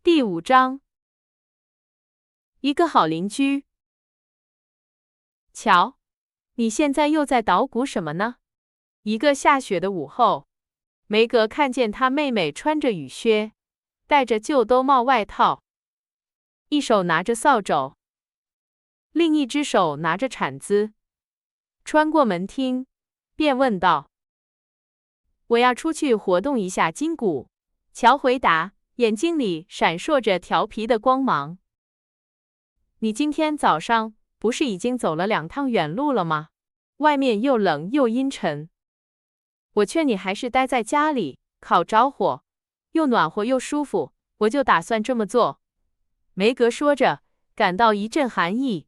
第5章，一个好邻居。瞧，你现在又在捣鼓什么呢？一个下雪的午后，梅格看见他妹妹穿着雨靴，戴着旧兜帽外套，一手拿着扫帚，另一只手拿着铲子，穿过门厅，便问道：“我要出去活动一下筋骨。”乔回答，眼睛里闪烁着调皮的光芒。你今天早上不是已经走了2趟远路了吗？外面又冷又阴沉。我劝你还是待在家里，烤着火，又暖和又舒服，我就打算这么做。梅格说着，感到一阵寒意。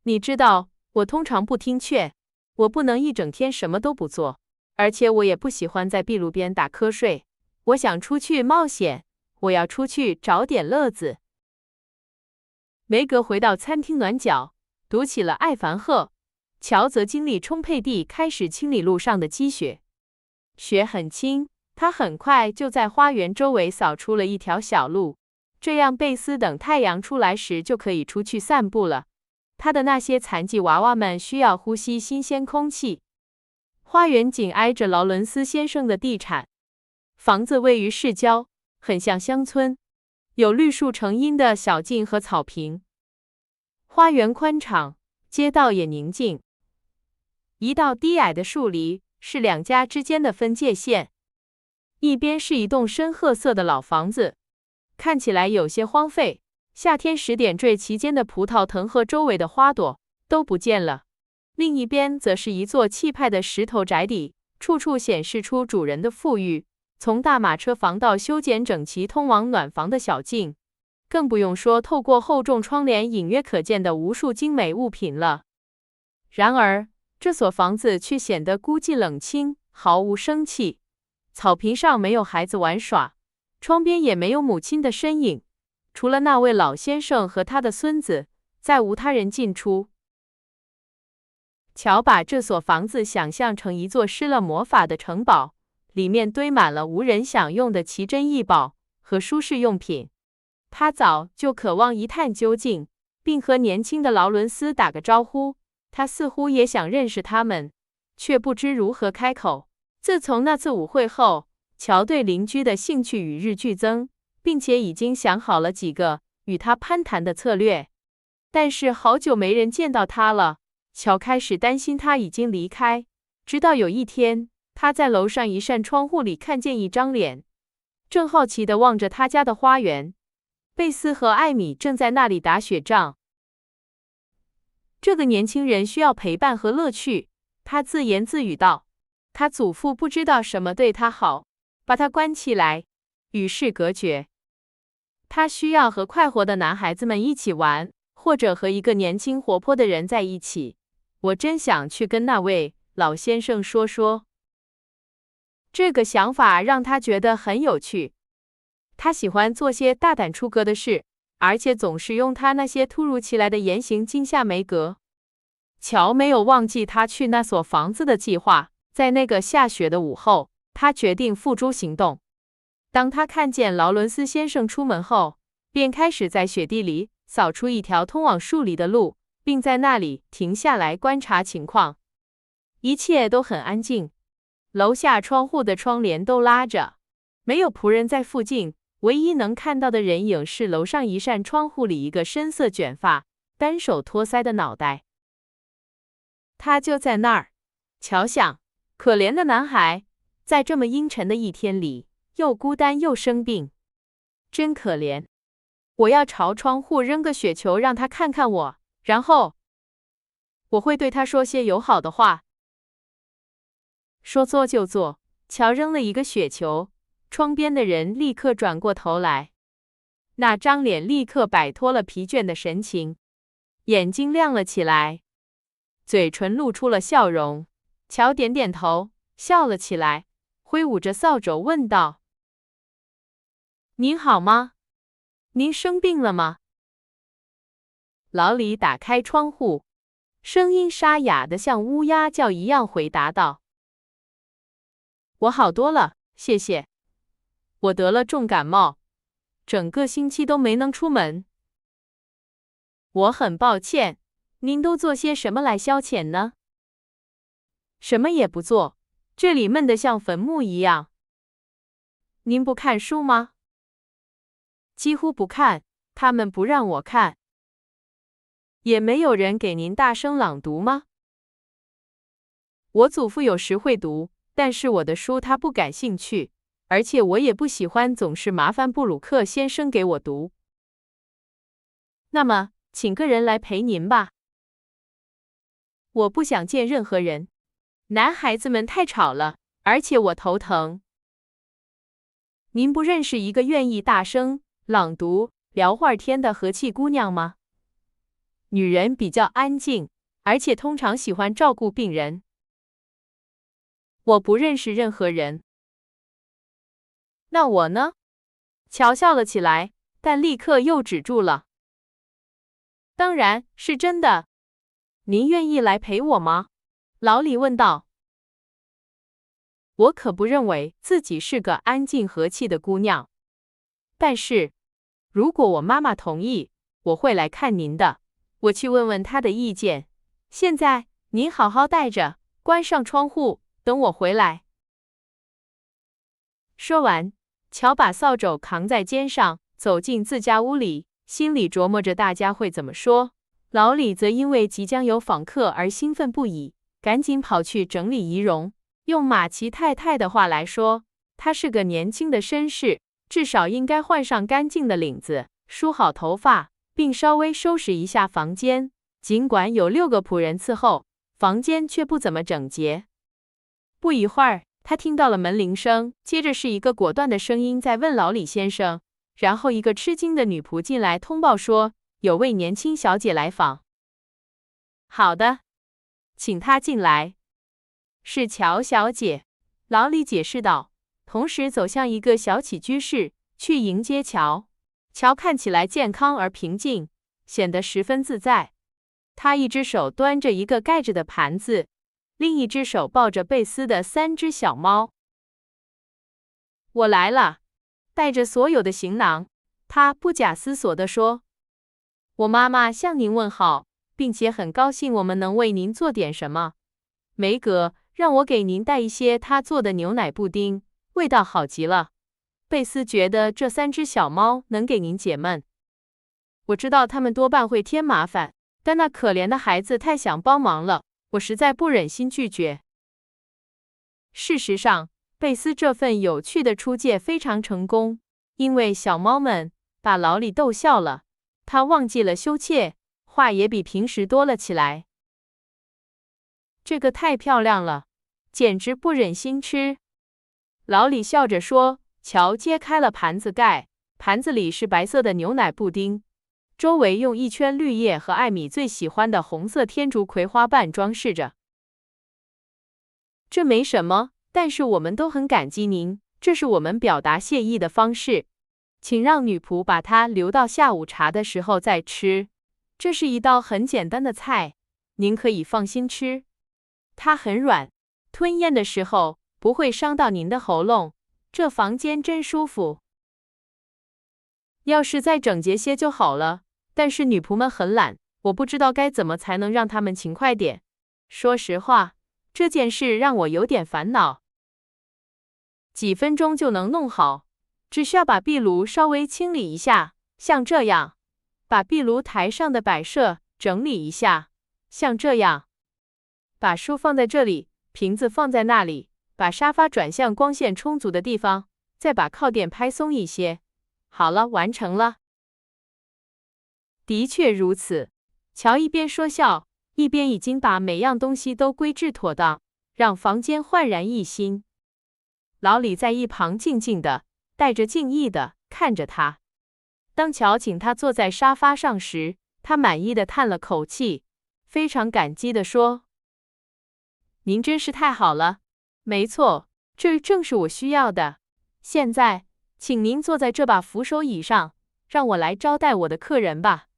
你知道，我通常不听劝，我不能一整天什么都不做，而且我也不喜欢在壁炉边打瞌睡。我想出去冒险，我要出去找点乐子。梅格回到餐厅暖脚，读起了《艾凡赫》。乔则精力充沛地开始清理路上的积雪。雪很轻，他很快就在花园周围扫出了一条小路，这样贝斯等太阳出来时就可以出去散步了。他的那些残疾娃娃们需要呼吸新鲜空气。花园紧挨着劳伦斯先生的地产，房子位于市郊，很像乡村，有绿树成荫的小径和草坪。花园宽敞，街道也宁静。一道低矮的树篱是2家之间的分界线，一边是一栋深褐色的老房子，看起来有些荒废，夏天时点缀其间的葡萄藤和周围的花朵都不见了。另一边则是一座气派的石头宅邸，处处显示出主人的富裕，从大马车房到修剪整齐通往暖房的小径，更不用说透过厚重窗帘隐约可见的无数精美物品了。然而，这所房子却显得孤寂冷清，毫无生气。草坪上没有孩子玩耍，窗边也没有母亲的身影，除了那位老先生和他的孙子，再无他人进出。乔把这所房子想象成一座施了魔法的城堡，里面堆满了无人享用的奇珍异宝和舒适用品。他早就渴望一探究竟，并和年轻的劳伦斯打个招呼。他似乎也想认识他们，却不知如何开口。自从那次舞会后，乔对邻居的兴趣与日俱增，并且已经想好了几个与他攀谈的策略。但是好久没人见到他了，乔开始担心他已经离开。直到有一天，他在楼上一扇窗户里看见一张脸，正好奇地望着他家的花园。贝斯和艾米正在那里打雪仗。这个年轻人需要陪伴和乐趣，他自言自语道。他祖父不知道什么对他好，把他关起来，与世隔绝。他需要和快活的男孩子们一起玩，或者和一个年轻活泼的人在一起。我真想去跟那位老先生说说。这个想法让他觉得很有趣。他喜欢做些大胆出格的事，而且总是用他那些突如其来的言行惊吓梅格。乔没有忘记他去那所房子的计划，在那个下雪的午后，他决定付诸行动。当他看见劳伦斯先生出门后，便开始在雪地里扫出一条通往树篱的路，并在那里停下来观察情况。一切都很安静，楼下窗户的窗帘都拉着，没有仆人在附近。唯一能看到的人影是楼上一扇窗户里一个深色卷发、单手托腮的脑袋。他就在那儿。乔想，可怜的男孩，在这么阴沉的一天里，又孤单又生病，真可怜。我要朝窗户扔个雪球让他看看我，然后我会对他说些友好的话。说做就做，乔扔了一个雪球。窗边的人立刻转过头来，那张脸立刻摆脱了疲倦的神情，眼睛亮了起来，嘴唇露出了笑容。乔点点头，笑了起来，挥舞着扫帚问道：“您好吗？您生病了吗？”老李打开窗户，声音沙哑的像乌鸦叫一样回答道：“我好多了，谢谢。我得了重感冒，整个星期都没能出门。我很抱歉，您都做些什么来消遣呢？什么也不做，这里闷得像坟墓一样。您不看书吗？几乎不看，他们不让我看。也没有人给您大声朗读吗？我祖父有时会读，但是我的书他不感兴趣，而且我也不喜欢总是麻烦布鲁克先生给我读。那么，请个人来陪您吧。我不想见任何人，男孩子们太吵了，而且我头疼。您不认识一个愿意大声朗读、聊会儿天的和气姑娘吗？女人比较安静，而且通常喜欢照顾病人。我不认识任何人。那我呢？乔笑了起来，但立刻又止住了。当然是真的。您愿意来陪我吗？老李问道。我可不认为自己是个安静和气的姑娘，但是如果我妈妈同意，我会来看您的。我去问问她的意见。现在您好好待着，关上窗户，等我回来。说完，乔把扫帚扛在肩上，走进自家屋里，心里琢磨着大家会怎么说。老李则因为即将有访客而兴奋不已，赶紧跑去整理仪容。用马奇太太的话来说，他是个年轻的绅士，至少应该换上干净的领子，梳好头发，并稍微收拾一下房间。尽管有6个仆人伺候，房间却不怎么整洁。不一会儿，他听到了门铃声，接着是一个果断的声音在问老李先生，然后一个吃惊的女仆进来通报说，有位年轻小姐来访。好的，请她进来。是乔小姐，老李解释道，同时走向一个小起居室，去迎接乔。乔看起来健康而平静，显得十分自在。他一只手端着一个盖着的盘子，另一只手抱着贝斯的3只小猫。我来了，带着所有的行囊，他不假思索地说。我妈妈向您问好，并且很高兴我们能为您做点什么。梅格让我给您带一些他做的牛奶布丁，味道好极了。贝斯觉得这3只小猫能给您解闷。我知道他们多半会添麻烦，但那可怜的孩子太想帮忙了，我实在不忍心拒绝。事实上，贝斯这份有趣的出借非常成功，因为小猫们把老李逗笑了，他忘记了羞怯，话也比平时多了起来。这个太漂亮了，简直不忍心吃。老李笑着说。乔揭开了盘子盖，盘子里是白色的牛奶布丁，周围用一圈绿叶和艾米最喜欢的红色天竺葵花瓣装饰着。这没什么，但是我们都很感激您，这是我们表达谢意的方式。请让女仆把它留到下午茶的时候再吃。这是一道很简单的菜，您可以放心吃。它很软，吞咽的时候不会伤到您的喉咙。这房间真舒服。要是再整洁些就好了，但是女仆们很懒，我不知道该怎么才能让她们勤快点。说实话，这件事让我有点烦恼。几分钟就能弄好，只需要把壁炉稍微清理一下，像这样。把壁炉台上的摆设整理一下，像这样。把书放在这里，瓶子放在那里。把沙发转向光线充足的地方，再把靠垫拍松一些。好了，完成了。的确如此。乔一边说笑，一边已经把每样东西都归置妥当，让房间焕然一新。老李在一旁静静的，带着敬意的看着他。当乔请他坐在沙发上时，他满意的叹了口气，非常感激的说：“您真是太好了。没错，这正是我需要的。现在，请您坐在这把扶手椅上，让我来招待我的客人吧。”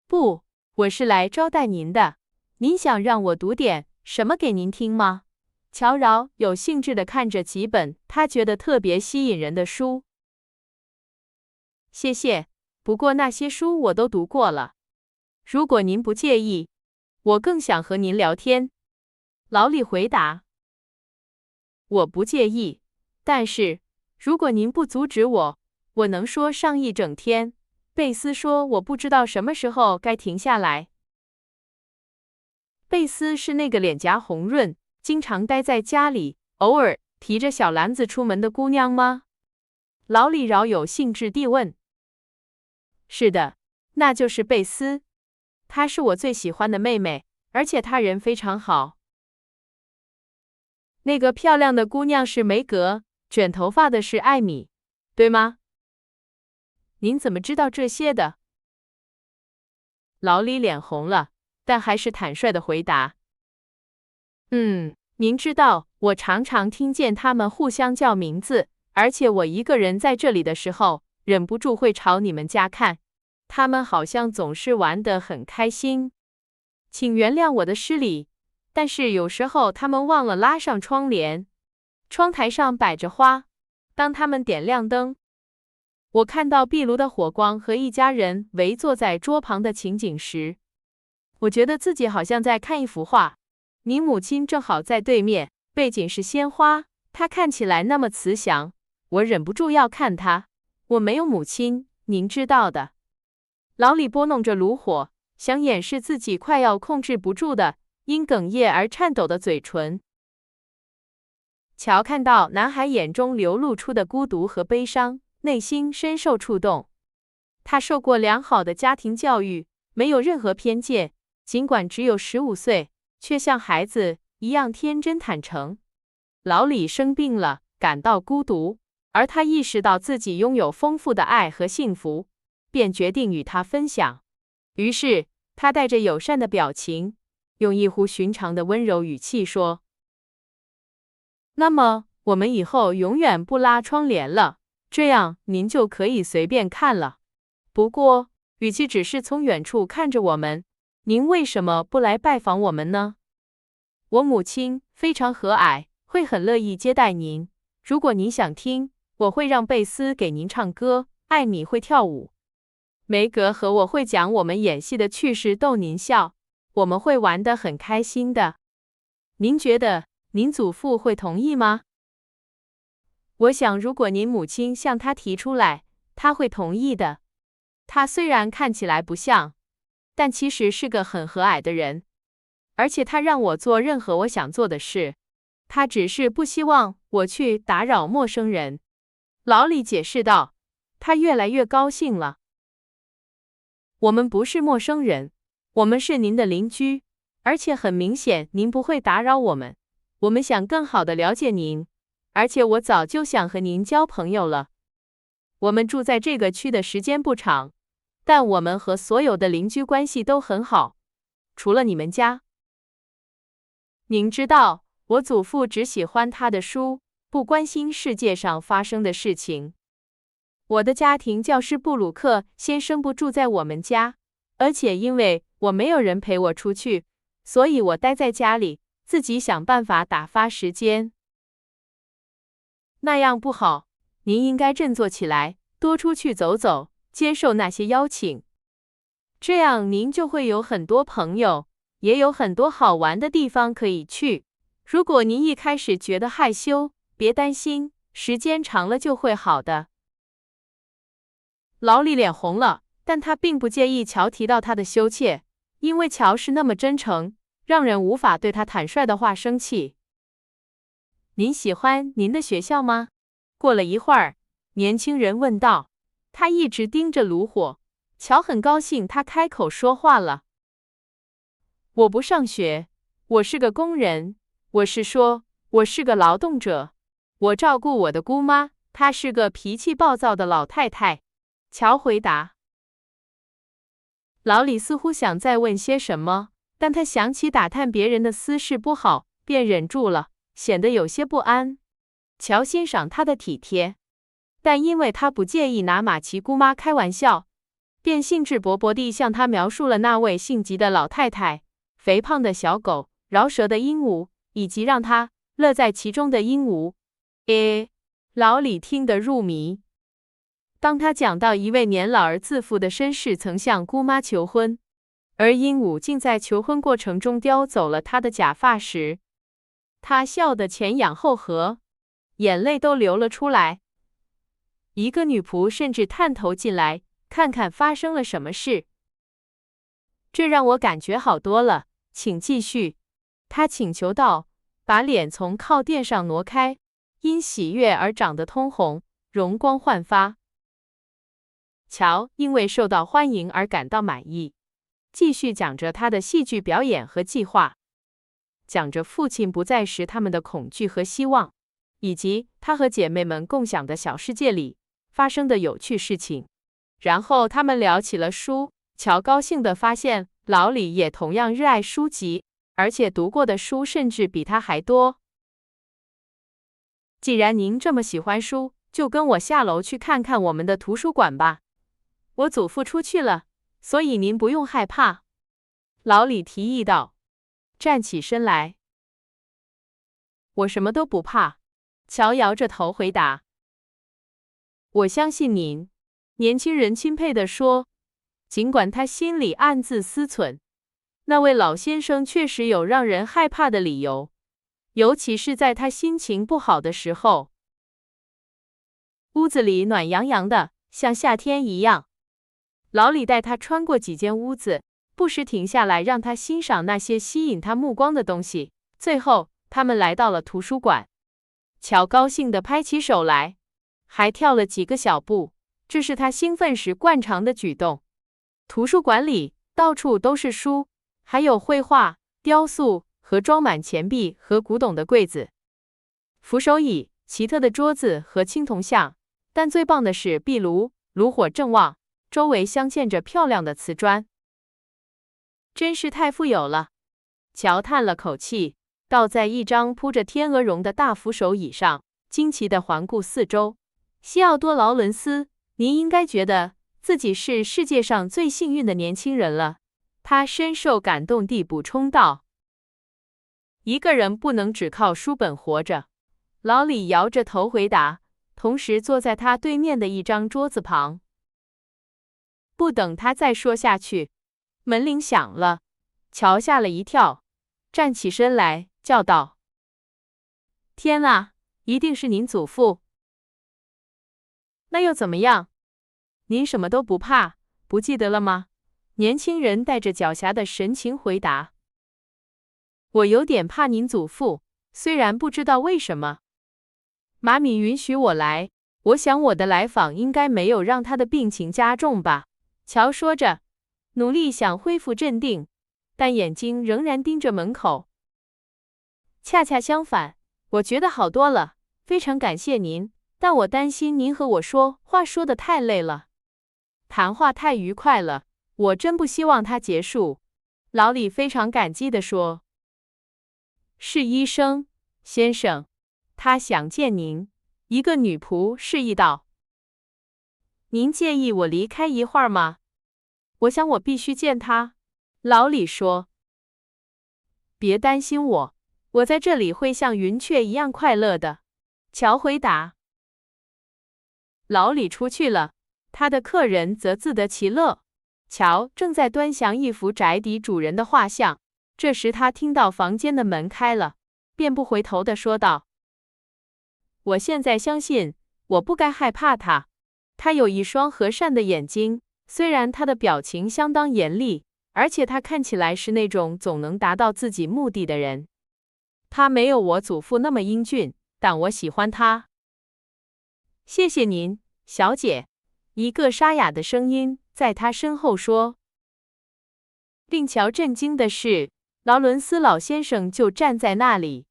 不，我是来招待您的。您想让我读点什么给您听吗？乔饶有兴致地看着几本他觉得特别吸引人的书。谢谢，不过那些书我都读过了。如果您不介意，我更想和您聊天。老李回答。我不介意，但是如果您不阻止我，我能说上一整天。贝斯说我不知道什么时候该停下来。贝斯是那个脸颊红润，经常待在家里，偶尔提着小篮子出门的姑娘吗？老李饶有兴致地问。是的，那就是贝斯。她是我最喜欢的妹妹，而且她人非常好。那个漂亮的姑娘是梅格，卷头发的是艾米，对吗？您怎么知道这些的？老李脸红了，但还是坦率地回答。您知道，我常常听见他们互相叫名字，而且我一个人在这里的时候，忍不住会朝你们家看。他们好像总是玩得很开心。请原谅我的失礼，但是有时候他们忘了拉上窗帘，窗台上摆着花。当他们点亮灯，我看到壁炉的火光和一家人围坐在桌旁的情景时，我觉得自己好像在看一幅画。你母亲正好在对面，背景是鲜花，她看起来那么慈祥，我忍不住要看她。我没有母亲，您知道的。老李拨弄着炉火，想掩饰自己快要控制不住的因哽咽而颤抖的嘴唇。乔看到男孩眼中流露出的孤独和悲伤，内心深受触动。他受过良好的家庭教育，没有任何偏见，尽管只有15岁，却像孩子一样天真坦诚。老李生病了，感到孤独，而他意识到自己拥有丰富的爱和幸福，便决定与他分享。于是，他带着友善的表情，用异乎寻常的温柔语气说：“那么，我们以后永远不拉窗帘了，这样您就可以随便看了。不过，与其只是从远处看着我们，您为什么不来拜访我们呢？我母亲非常和蔼，会很乐意接待您。如果您想听，我会让贝斯给您唱歌，艾米会跳舞，梅格和我会讲我们演戏的趣事逗您笑，我们会玩得很开心的。您觉得您祖父会同意吗？我想，如果您母亲向他提出来，他会同意的。他虽然看起来不像，但其实是个很和蔼的人，而且他让我做任何我想做的事。他只是不希望我去打扰陌生人。老李解释道，他越来越高兴了。我们不是陌生人，我们是您的邻居，而且很明显您不会打扰我们。我们想更好地了解您，而且我早就想和您交朋友了。我们住在这个区的时间不长，但我们和所有的邻居关系都很好，除了你们家。您知道，我祖父只喜欢他的书，不关心世界上发生的事情。我的家庭教师布鲁克先生不住在我们家，而且因为我没有人陪我出去，所以我待在家里，自己想办法打发时间。那样不好，您应该振作起来，多出去走走，接受那些邀请。这样您就会有很多朋友，也有很多好玩的地方可以去。如果您一开始觉得害羞，别担心，时间长了就会好的。老李脸红了，但他并不介意乔提到他的羞怯，因为乔是那么真诚，让人无法对他坦率的话生气。您喜欢您的学校吗？过了一会儿，年轻人问道。他一直盯着炉火。乔很高兴他开口说话了。我不上学，我是个工人，我是说，我是个劳动者。我照顾我的姑妈，她是个脾气暴躁的老太太。乔回答。老李似乎想再问些什么，但他想起打探别人的私事不好，便忍住了，显得有些不安。乔欣赏他的体贴，但因为他不介意拿马奇姑妈开玩笑，便兴致勃勃地向他描述了那位性急的老太太、肥胖的小狗、饶舌的鹦鹉，以及让他乐在其中的鹦鹉。老李听得入迷。当他讲到一位年老而自负的绅士曾向姑妈求婚，而鹦鹉竟在求婚过程中叼走了他的假发时，他笑得前仰后合，眼泪都流了出来。一个女仆甚至探头进来，看看发生了什么事。这让我感觉好多了，请继续。他请求道，把脸从靠垫上挪开，因喜悦而长得通红，容光焕发。乔因为受到欢迎而感到满意，继续讲着他的戏剧表演和计划，讲着父亲不在时他们的恐惧和希望，以及他和姐妹们共享的小世界里发生的有趣事情。然后他们聊起了书，乔高兴地发现老李也同样热爱书籍，而且读过的书甚至比他还多。既然您这么喜欢书，就跟我下楼去看看我们的图书馆吧。我祖父出去了，所以您不用害怕。老李提议道，站起身来。我什么都不怕，乔摇着头回答。我相信您，年轻人钦佩地说，尽管他心里暗自思忖，那位老先生确实有让人害怕的理由，尤其是在他心情不好的时候。屋子里暖洋洋的，像夏天一样。老李带他穿过几间屋子，不时停下来让他欣赏那些吸引他目光的东西。最后，他们来到了图书馆。乔高兴地拍起手来，还跳了几个小步，这是他兴奋时惯常的举动。图书馆里到处都是书，还有绘画、雕塑和装满钱币和古董的柜子、扶手椅、奇特的桌子和青铜像。但最棒的是壁炉，炉火正旺，周围镶嵌着漂亮的瓷砖。真是太富有了，乔叹了口气，倒在一张铺着天鹅绒的大扶手椅上，惊奇地环顾四周。西奥多·劳伦斯，您应该觉得自己是世界上最幸运的年轻人了。他深受感动地补充道。一个人不能只靠书本活着，老李摇着头回答，同时坐在他对面的一张桌子旁。不等他再说下去，门铃响了，乔吓了一跳，站起身来，叫道：天啊，一定是您祖父。那又怎么样？您什么都不怕，不记得了吗？年轻人带着狡黠的神情回答。我有点怕您祖父，虽然不知道为什么。妈咪允许我来，我想我的来访应该没有让他的病情加重吧。乔说着，努力想恢复镇定，但眼睛仍然盯着门口。恰恰相反，我觉得好多了，非常感谢您，但我担心您和我说话说得太累了。谈话太愉快了，我真不希望它结束。老李非常感激地说。是医生，先生，他想见您。一个女仆示意道。您介意我离开一会儿吗？我想我必须见他。老李说。别担心我，我在这里会像云雀一样快乐的。乔回答。老李出去了，他的客人则自得其乐。乔正在端详一幅宅邸主人的画像，这时他听到房间的门开了，便不回头地说道：我现在相信，我不该害怕他。他有一双和善的眼睛，虽然他的表情相当严厉，而且他看起来是那种总能达到自己目的的人。他没有我祖父那么英俊，但我喜欢他。谢谢您，小姐。一个沙哑的声音在他身后说。令乔震惊的是，劳伦斯老先生就站在那里。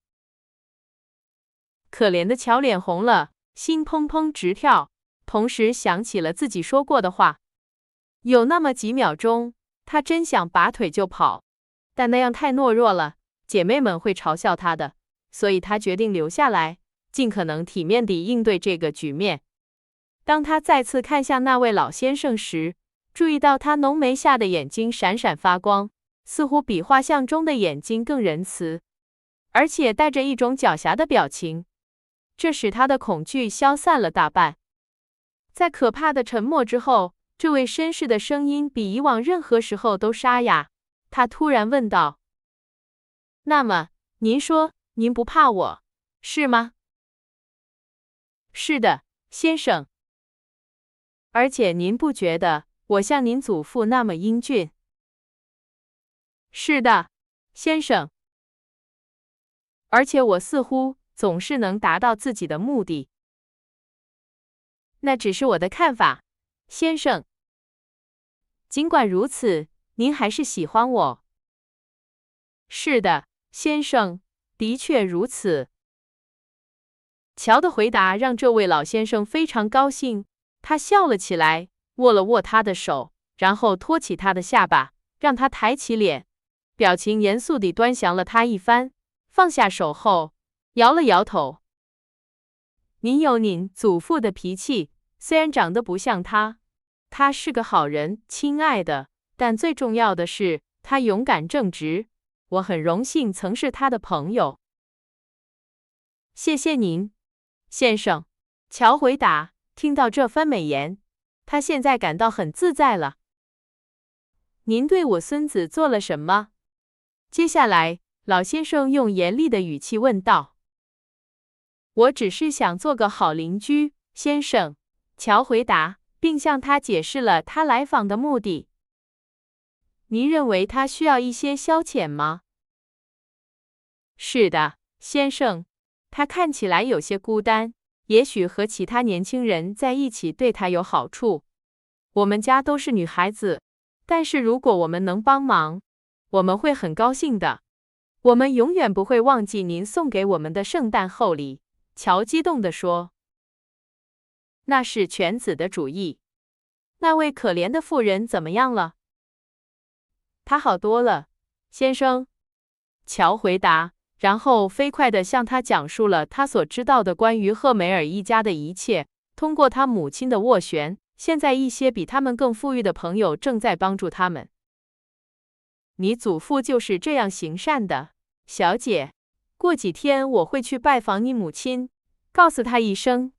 可怜的乔脸红了，心砰砰直跳，同时想起了自己说过的话。有那么几秒钟，他真想拔腿就跑，但那样太懦弱了，姐妹们会嘲笑他的，所以他决定留下来，尽可能体面地应对这个局面。当他再次看向那位老先生时，注意到他浓眉下的眼睛闪闪发光，似乎比画像中的眼睛更仁慈，而且带着一种狡黠的表情，这使他的恐惧消散了大半。在可怕的沉默之后，这位绅士的声音比以往任何时候都沙哑。他突然问道：“那么，您说您不怕我，是吗？”“是的，先生。而且您不觉得我像您祖父那么英俊？”“是的，先生。而且我似乎总是能达到自己的目的。”“那只是我的看法，先生。尽管如此，您还是喜欢我。”“是的，先生，的确如此。”乔的回答让这位老先生非常高兴，他笑了起来，握了握他的手，然后托起他的下巴，让他抬起脸，表情严肃地端详了他一番，放下手后，摇了摇头。“您有您祖父的脾气，虽然长得不像他。他是个好人，亲爱的，但最重要的是，他勇敢正直。我很荣幸曾是他的朋友。”“谢谢您，先生。”乔回答。听到这番美言，他现在感到很自在了。“您对我孙子做了什么？”接下来，老先生用严厉的语气问道。“我只是想做个好邻居，先生。”乔回答，并向他解释了他来访的目的。“您认为他需要一些消遣吗？”“是的，先生。他看起来有些孤单，也许和其他年轻人在一起对他有好处。我们家都是女孩子，但是如果我们能帮忙，我们会很高兴的。我们永远不会忘记您送给我们的圣诞厚礼。”乔激动地说。“那是犬子的主意。那位可怜的妇人怎么样了？”“她好多了，先生。”乔回答，然后飞快地向他讲述了他所知道的关于赫梅尔一家的一切。通过他母亲的斡旋，现在一些比他们更富裕的朋友正在帮助他们。“你祖父就是这样行善的，小姐。过几天我会去拜访你母亲，告诉她一声。”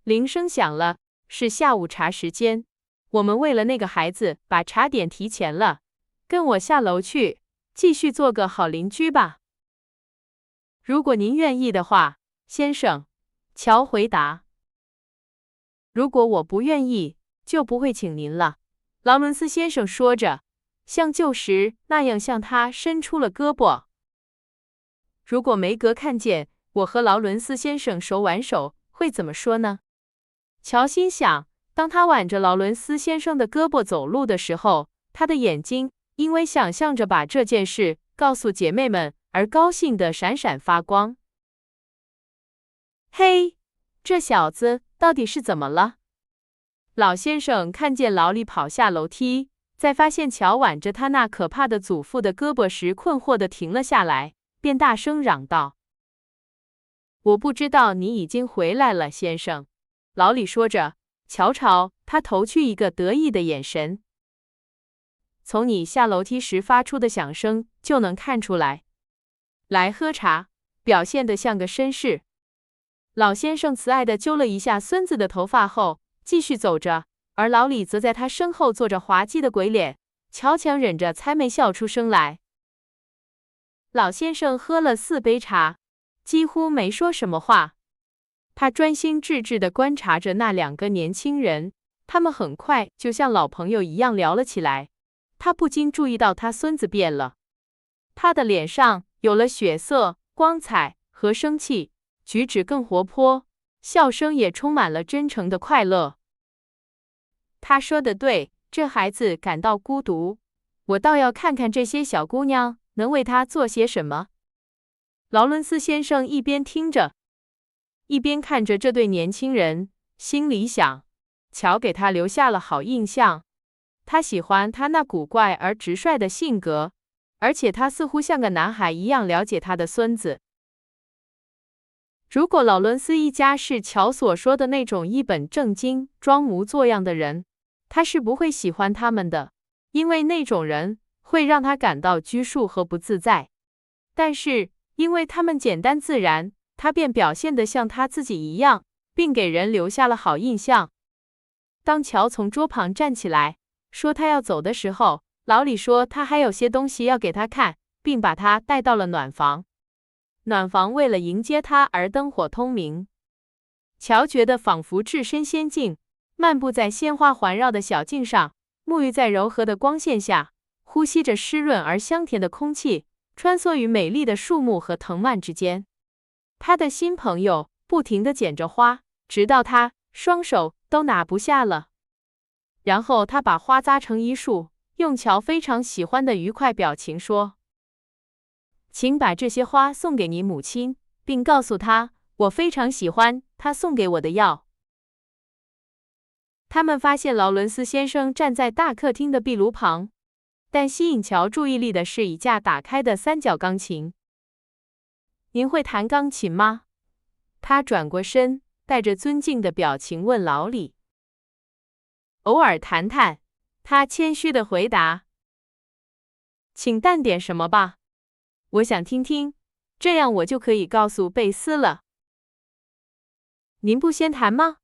铃声响了，是下午茶时间。我们为了那个孩子把茶点提前了。跟我下楼去，继续做个好邻居吧。”“如果您愿意的话，先生。”乔回答。“如果我不愿意，就不会请您了。”劳伦斯先生说着，像旧时那样向他伸出了胳膊。“如果梅格看见我和劳伦斯先生手挽手，会怎么说呢？”乔心想，当他挽着劳伦斯先生的胳膊走路的时候，他的眼睛因为想象着把这件事告诉姐妹们而高兴地闪闪发光。“嘿，这小子到底是怎么了？”老先生看见劳里跑下楼梯，在发现乔挽着他那可怕的祖父的胳膊时，困惑地停了下来，便大声嚷道：“我不知道你已经回来了，先生。”劳里说着，乔朝他投去一个得意的眼神。“从你下楼梯时发出的响声就能看出来。来喝茶，表现得像个绅士。”老先生慈爱地揪了一下孙子的头发后，继续走着，而老李则在他身后做着滑稽的鬼脸。乔强忍着猜没笑出声来。老先生喝了4杯茶，几乎没说什么话。他专心致志地观察着那2个年轻人，他们很快就像老朋友一样聊了起来。他不禁注意到他孙子变了，他的脸上有了血色、光彩和生气，举止更活泼，笑声也充满了真诚的快乐。“他说的对，这孩子感到孤独，我倒要看看这些小姑娘能为他做些什么。”劳伦斯先生一边听着，一边看着这对年轻人，心里想：乔给他留下了好印象。他喜欢他那古怪而直率的性格，而且他似乎像个男孩一样了解他的孙子。如果劳伦斯一家是乔所说的那种一本正经、装模作样的人，他是不会喜欢他们的，因为那种人会让他感到拘束和不自在。但是，因为他们简单自然，他便表现得像他自己一样，并给人留下了好印象。当乔从桌旁站起来，说他要走的时候，老李说他还有些东西要给他看，并把他带到了暖房。暖房为了迎接他而灯火通明，乔觉得仿佛置身仙境，漫步在鲜花环绕的小径上，沐浴在柔和的光线下，呼吸着湿润而香甜的空气，穿梭于美丽的树木和藤蔓之间。他的新朋友不停地捡着花，直到他双手都拿不下了。然后他把花扎成一束，用乔非常喜欢的愉快表情说：“请把这些花送给你母亲，并告诉她，我非常喜欢她送给我的药。”他们发现劳伦斯先生站在大客厅的壁炉旁，但吸引乔注意力的是一架打开的三角钢琴。“您会弹钢琴吗？”他转过身，带着尊敬的表情问老李。“偶尔弹弹。”他谦虚地回答。“请淡点什么吧，我想听听，这样我就可以告诉贝斯了。”“您不先弹吗？”“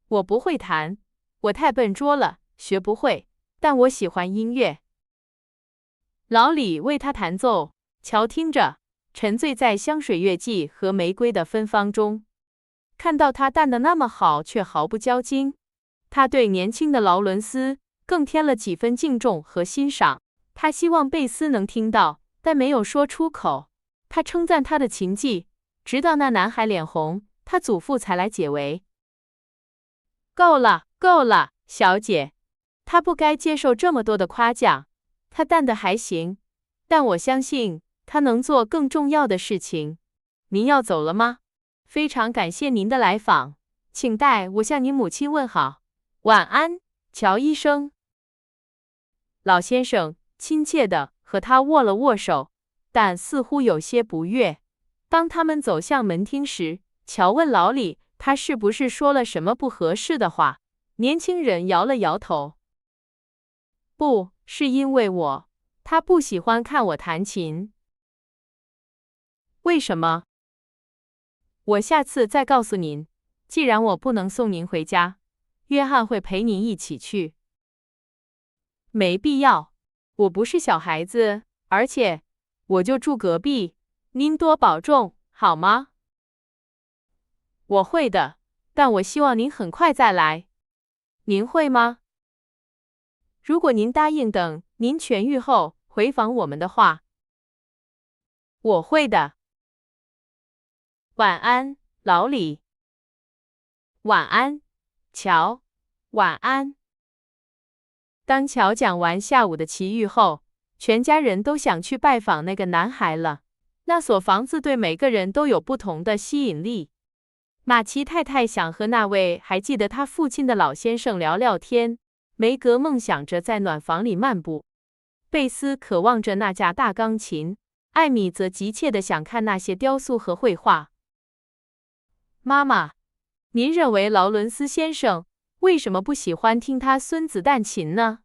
我不会弹，我太笨拙了，学不会，但我喜欢音乐。”老李为他弹奏，乔听着，沉醉在香水月季和玫瑰的芬芳中。看到他弹得那么好，却毫不骄矜，他对年轻的劳伦斯更添了几分敬重和欣赏。他希望贝斯能听到，但没有说出口。他称赞他的琴技，直到那男孩脸红，他祖父才来解围。“够了，够了，小姐。”他不该接受这么多的夸奖。他弹得还行，但我相信他能做更重要的事情。您要走了吗？非常感谢您的来访，请代我向您母亲问好。晚安，乔医生。老先生亲切地和他握了握手，但似乎有些不悦。当他们走向门厅时，乔问老李，他是不是说了什么不合适的话？年轻人摇了摇头。“不是因为他不喜欢看我弹琴。”“为什么？”“我下次再告诉您。既然我不能送您回家，约翰会陪您一起去。”“没必要，我不是小孩子，而且我就住隔壁。您多保重，好吗？”“我会的，但我希望您很快再来。”“您会吗？”“如果您答应等您痊愈后回访我们的话。”“我会的。”“晚安，老李。”“晚安，乔。”“晚安。”当乔讲完下午的奇遇后，全家人都想去拜访那个男孩了。那所房子对每个人都有不同的吸引力。马奇太太想和那位还记得他父亲的老先生聊聊天，梅格梦想着在暖房里漫步，贝斯渴望着那架大钢琴，艾米则急切地想看那些雕塑和绘画。“妈妈，您认为劳伦斯先生为什么不喜欢听他孙子弹琴呢？”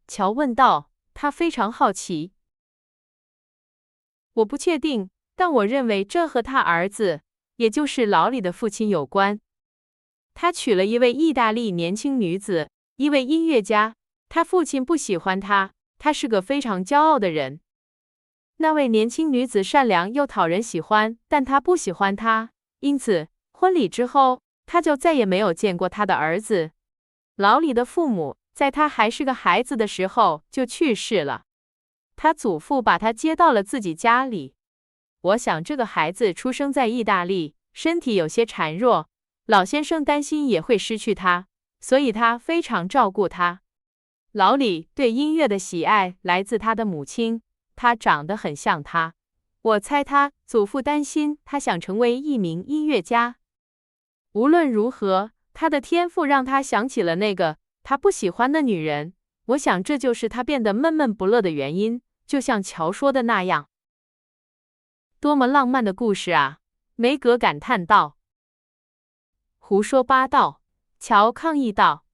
乔问道，他非常好奇。“我不确定，但我认为这和他儿子，也就是老李的父亲有关。他娶了一位意大利年轻女子，一位音乐家。他父亲不喜欢他，他是个非常骄傲的人。那位年轻女子善良又讨人喜欢，但他不喜欢她，因此婚礼之后，他就再也没有见过他的儿子。老李的父母在他还是个孩子的时候就去世了，他祖父把他接到了自己家里。我想这个孩子出生在意大利，身体有些孱弱，老先生担心也会失去他，所以他非常照顾他。老李对音乐的喜爱来自他的母亲，他长得很像他。我猜他祖父担心他想成为一名音乐家。无论如何，他的天赋让他想起了那个他不喜欢的女人。我想这就是他变得闷闷不乐的原因，就像乔说的那样。多么浪漫的故事啊！梅格感叹道。胡说八道！乔抗议道。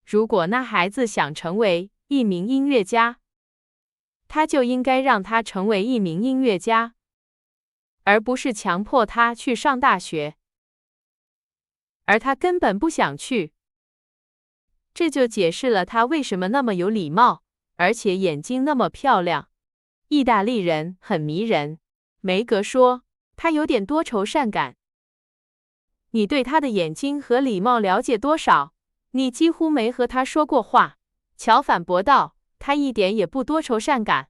如果那孩子想成为一名音乐家，他就应该让他成为一名音乐家，而不是强迫他去上大学。而他根本不想去。这就解释了他为什么那么有礼貌，而且眼睛那么漂亮。意大利人很迷人，梅格说，他有点多愁善感。你对他的眼睛和礼貌了解多少？你几乎没和他说过话。乔反驳道，他一点也不多愁善感。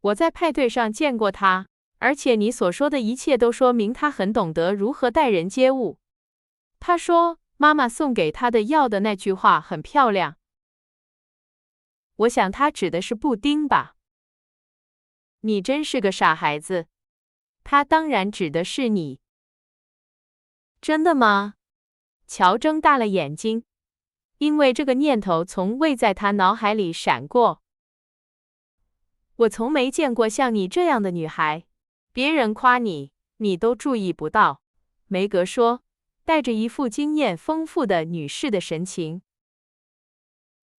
我在派对上见过他，而且你所说的一切都说明他很懂得如何待人接物。他说，妈妈送给他的药的那句话很漂亮。我想他指的是布丁吧。你真是个傻孩子。他当然指的是你。真的吗？乔睁大了眼睛，因为这个念头从未在他脑海里闪过。我从没见过像你这样的女孩，别人夸你，你都注意不到。梅格说，带着一副经验丰富的女士的神情。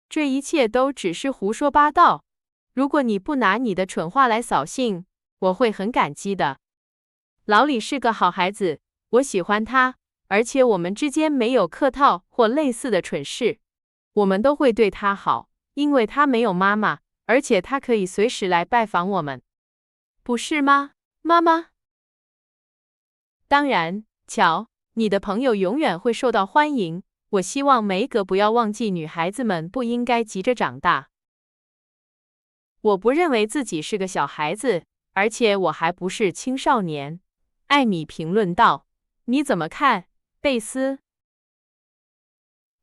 这一切都只是胡说八道。如果你不拿你的蠢话来扫兴，我会很感激的。老李是个好孩子，我喜欢他，而且我们之间没有客套或类似的蠢事。我们都会对他好，因为他没有妈妈，而且他可以随时来拜访我们。不是吗，妈妈？当然，乔，你的朋友永远会受到欢迎。我希望梅格不要忘记，女孩子们不应该急着长大。我不认为自己是个小孩子，而且我还不是青少年。艾米评论道。你怎么看，贝斯？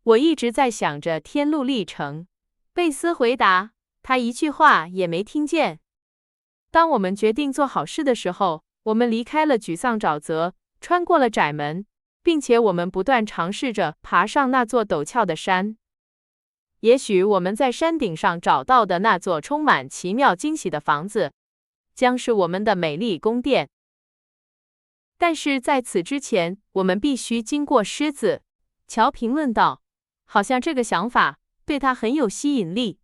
我一直在想着天路历程。贝斯回答，他一句话也没听见。当我们决定做好事的时候，我们离开了沮丧沼泽，穿过了窄门，并且我们不断尝试着爬上那座陡峭的山。也许我们在山顶上找到的那座充满奇妙惊喜的房子，将是我们的美丽宫殿。但是在此之前，我们必须经过狮子。乔评论道，好像这个想法对他很有吸引力。